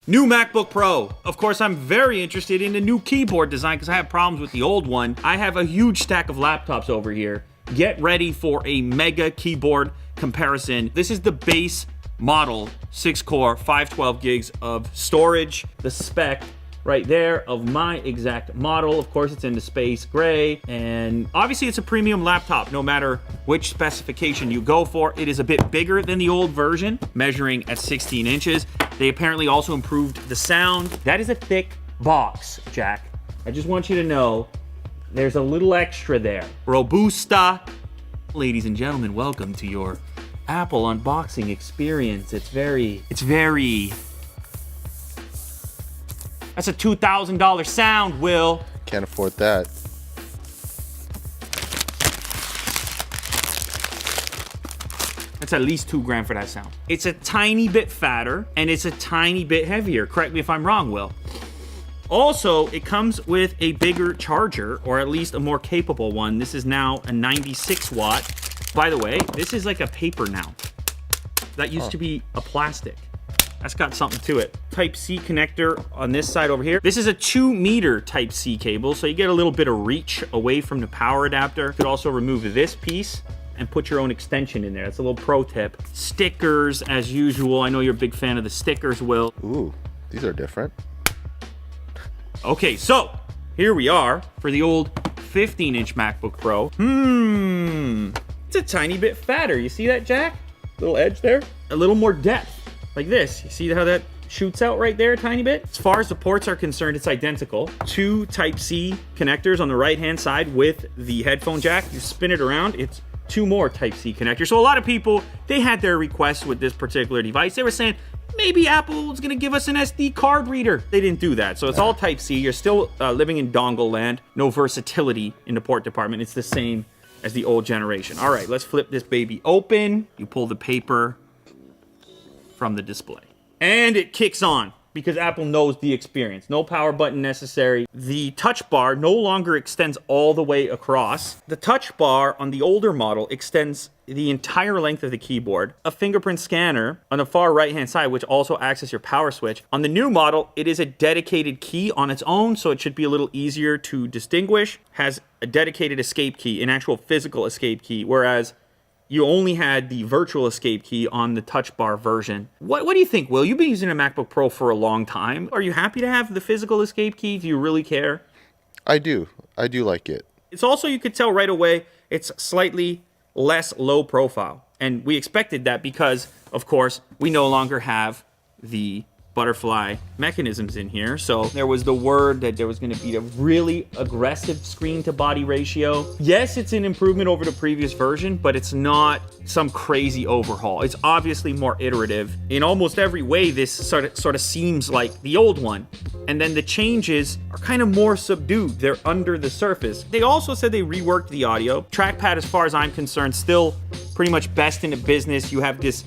New MacBook Pro. Of course, I'm very interested in the new keyboard design because I have problems with the old one. I have a huge stack of laptops over here. Get ready for a mega keyboard comparison. This is the base model, 6-core, 512 gigs of storage. The spec right there of my exact model. Of course, it's in the space gray, and obviously it's a premium laptop no matter which specification you go for. It is a bit bigger than the old version, measuring at 16 inches. They apparently also improved the sound. That is a thick box, Jack. I just want you to know there's a little extra there. Robusta. Ladies and gentlemen, welcome to your Apple unboxing experience. It's very... That's a $2,000 sound, Will. Can't afford that. That's at least $2,000 for that sound. It's a tiny bit fatter and it's a tiny bit heavier. Correct me if I'm wrong, Will. Also, it comes with a bigger charger, or at least a more capable one. This is now a 96 watt. By the way, this is like a paper now. That used to be a plastic. That's got something to it. Type-C connector on this side over here. This is a 2-meter Type-C cable, so you get a little bit of reach away from the power adapter. You could also remove this piece and put your own extension in there. That's a little pro tip. Stickers, as usual. I know you're a big fan of the stickers, Will. Ooh, these are different. Okay, so here we are for the old 15-inch MacBook Pro. It's a tiny bit fatter. You see that, Jack? Little edge there. A little more depth. Like this. You see how that shoots out right there a tiny bit? As far as the ports are concerned, it's identical. 2 Type-C connectors on the right-hand side with the headphone jack. You spin it around, it's 2 more Type-C connectors. So a lot of people, they had their requests with this particular device. They were saying, maybe Apple's gonna give us an SD card reader. They didn't do that. So it's all Type-C. You're still living in dongle land. No versatility in the port department. It's the same as the old generation. All right, let's flip this baby open. You pull the paper from the display. And it kicks on because Apple knows the experience. No power button necessary. The touch bar no longer extends all the way across. The touch bar on the older model extends the entire length of the keyboard. A fingerprint scanner on the far right-hand side, which also acts as your power switch. On the new model, it is a dedicated key on its own, so it should be a little easier to distinguish. Has a dedicated escape key, an actual physical escape key, whereas you only had the virtual escape key on the touch bar version. What do you think, Will? You've been using a MacBook Pro for a long time. Are you happy to have the physical escape key? Do you really care? I do. I do like it. It's also, you could tell right away, it's slightly less low profile. And we expected that because, of course, we no longer have the butterfly mechanisms in here. So there was the word that there was going to be a really aggressive screen to body ratio. Yes, it's an improvement over the previous version, but it's not some crazy overhaul. It's obviously more iterative. In almost every way, this sort of seems like the old one. And then the changes are kind of more subdued. They're under the surface. They also said they reworked the audio. Trackpad, as far as I'm concerned, still pretty much best in the business. You have this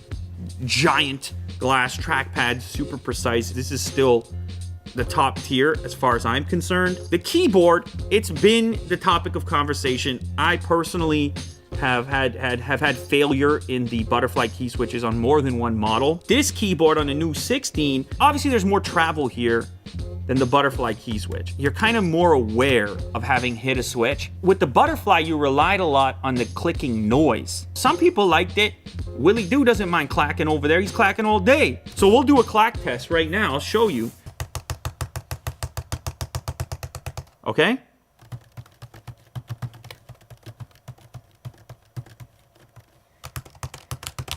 giant glass trackpad, super precise. This is still the top tier as far as I'm concerned. The keyboard, it's been the topic of conversation. I personally have had failure in the butterfly key switches on more than one model. This keyboard on the new 16, obviously there's more travel here than the butterfly key switch. You're kind of more aware of having hit a switch. With the butterfly, you relied a lot on the clicking noise. Some people liked it. Willie Doo doesn't mind clacking over there. He's clacking all day. So we'll do a clack test right now. I'll show you. Okay?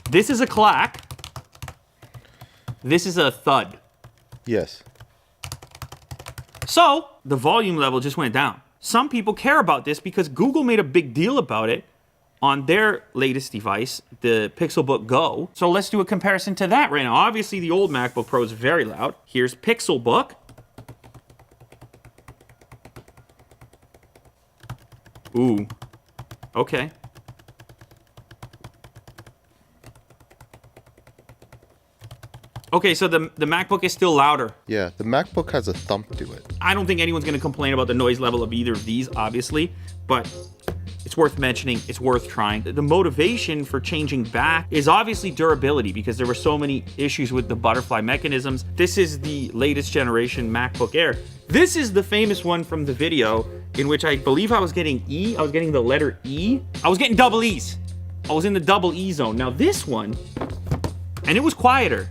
This is a clack. This is a thud. Yes. So the volume level just went down. Some people care about this because Google made a big deal about it on their latest device, the Pixelbook Go. So let's do a comparison to that right now. Obviously, the old MacBook Pro is very loud. Here's Pixelbook. Ooh, okay. Okay, so the MacBook is still louder. Yeah, the MacBook has a thump to it. I don't think anyone's going to complain about the noise level of either of these, obviously, but it's worth mentioning, it's worth trying. The motivation for changing back is obviously durability, because there were so many issues with the butterfly mechanisms. This is the latest generation MacBook Air. This is the famous one from the video in which I believe I was getting E. I was getting the letter E. I was getting double E's. I was in the double E zone. Now this one, and it was quieter,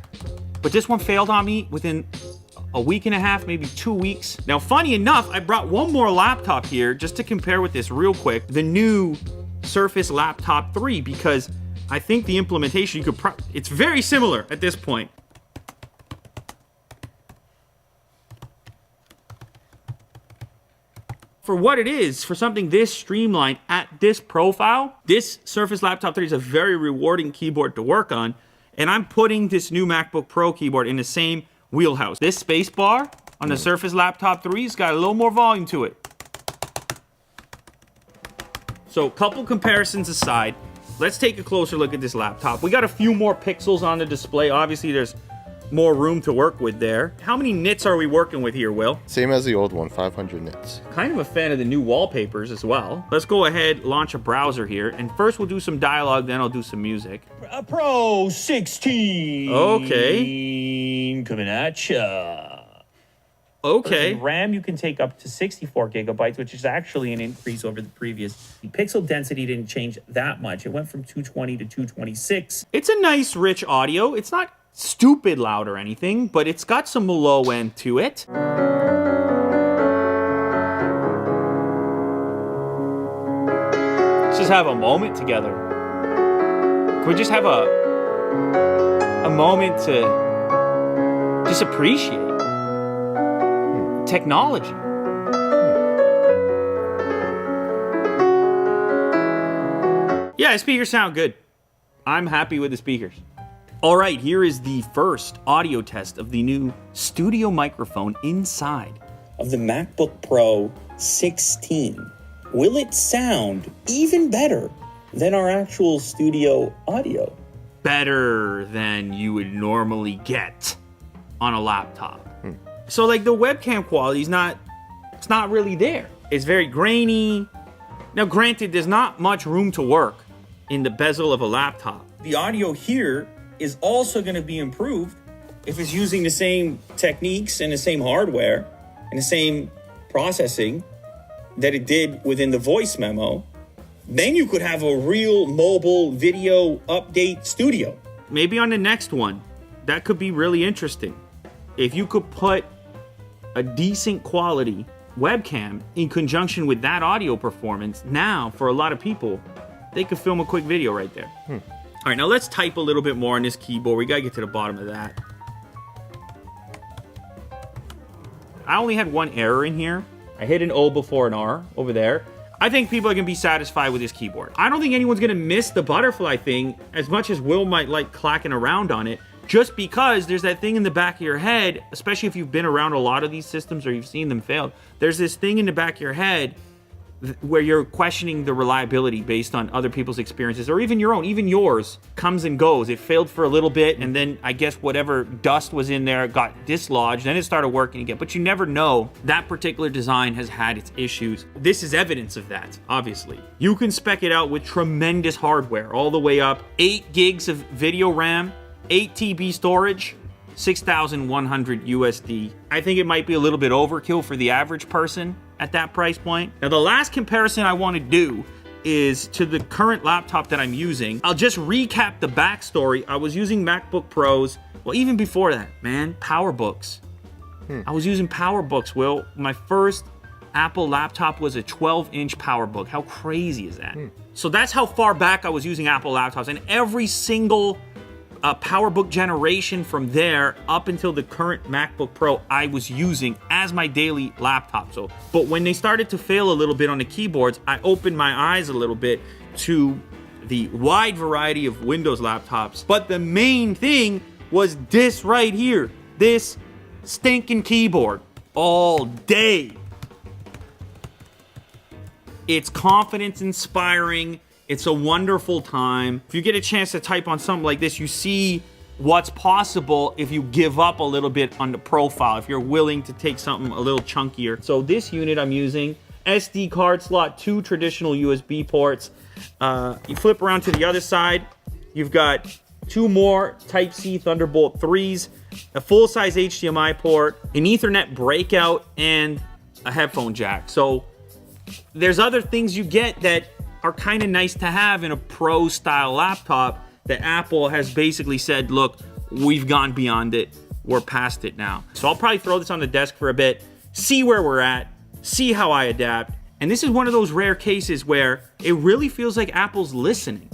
but this one failed on me within a week and a half, maybe 2 weeks. Now, funny enough, I brought one more laptop here just to compare with this real quick, the new Surface Laptop 3, because I think the implementation, it's very similar at this point. For what it is, for something this streamlined at this profile, this Surface Laptop 3 is a very rewarding keyboard to work on, and I'm putting this new MacBook Pro keyboard in the same wheelhouse. This space bar on the Surface Laptop 3's got a little more volume to it. So a couple comparisons aside, let's take a closer look at this laptop. We got a few more pixels on the display. Obviously, there's more room to work with there. How many nits are we working with here, Will? Same as the old one, 500 nits. Kind of a fan of the new wallpapers as well. Let's go ahead, launch a browser here, and first we'll do some dialogue, then I'll do some music. Pro 16. Okay. Coming at ya. Okay. RAM, you can take up to 64 gigabytes, which is actually an increase over the previous. The pixel density didn't change that much. It went from 220 to 226. It's a nice, rich audio. It's not stupid loud or anything, but it's got some low end to it. Let's just have a moment together. Can we just have a moment to just appreciate technology? Yeah, the speakers sound good. I'm happy with the speakers. All right, here is the first audio test of the new studio microphone inside Of the MacBook Pro 16. Will it sound even better than our actual studio audio? better than you would normally get on a laptop. So like the webcam quality is it's not really there. It's very grainy. Now granted, there's not much room to work in the bezel of a laptop. The audio here is also going to be improved if it's using the same techniques and the same hardware and the same processing that it did within the voice memo. Then you could have a real mobile video update studio. Maybe on the next one, that could be really interesting. If you could put a decent quality webcam in conjunction with that audio performance, now for a lot of people, they could film a quick video right there. All right, now let's type a little bit more on this keyboard. We gotta get to the bottom of that. I only had one error in here. I hit an O before an R over there. I think people are gonna be satisfied with this keyboard. I don't think anyone's gonna miss the butterfly thing as much as Will might like clacking around on it, just because there's that thing in the back of your head, especially if you've been around a lot of these systems or you've seen them fail. There's this thing in the back of your head where you're questioning the reliability based on other people's experiences, or even your own. Even yours comes and goes. It failed for a little bit, and then I guess whatever dust was in there got dislodged, then it started working again. But you never know. That particular design has had its issues. This is evidence of that, obviously. You can spec it out with tremendous hardware, all the way up. 8 gigs of video RAM, 8 TB storage, 6,100 USD. I think it might be a little bit overkill for the average person at that price point. Now, the last comparison I want to do is to the current laptop that I'm using. I'll just recap the backstory. I was using MacBook Pros. Well, even before that, man, PowerBooks. I was using PowerBooks, Will. My first Apple laptop was a 12-inch PowerBook. How crazy is that? So that's how far back I was using Apple laptops. And every single PowerBook generation from there up until the current MacBook Pro I was using as my daily laptop. So, but when they started to fail a little bit on the keyboards, I opened my eyes a little bit to the wide variety of Windows laptops. But the main thing was this right here, this stinking keyboard all day. It's confidence inspiring. It's a wonderful time. If you get a chance to type on something like this, you see what's possible if you give up a little bit on the profile, if you're willing to take something a little chunkier. So this unit I'm using, SD card slot, 2 traditional USB ports. You flip around to the other side, you've got 2 more Type-C Thunderbolt 3s, a full-size HDMI port, an Ethernet breakout, and a headphone jack. So there's other things you get that are kind of nice to have in a pro-style laptop that Apple has basically said, look, we've gone beyond it. We're past it now. So I'll probably throw this on the desk for a bit, see where we're at, see how I adapt. And this is one of those rare cases where it really feels like Apple's listening.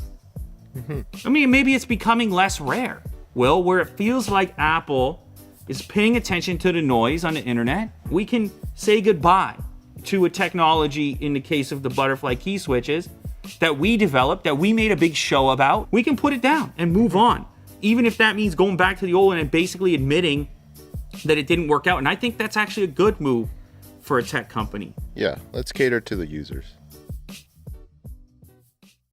I mean, maybe it's becoming less rare. Well, where it feels like Apple is paying attention to the noise on the internet, we can say goodbye to a technology, in the case of the butterfly key switches, that we developed, that we made a big show about. We can put it down and move on, even if that means going back to the old one and basically admitting that it didn't work out. And I think that's actually a good move for a tech company. Yeah, let's cater to the users.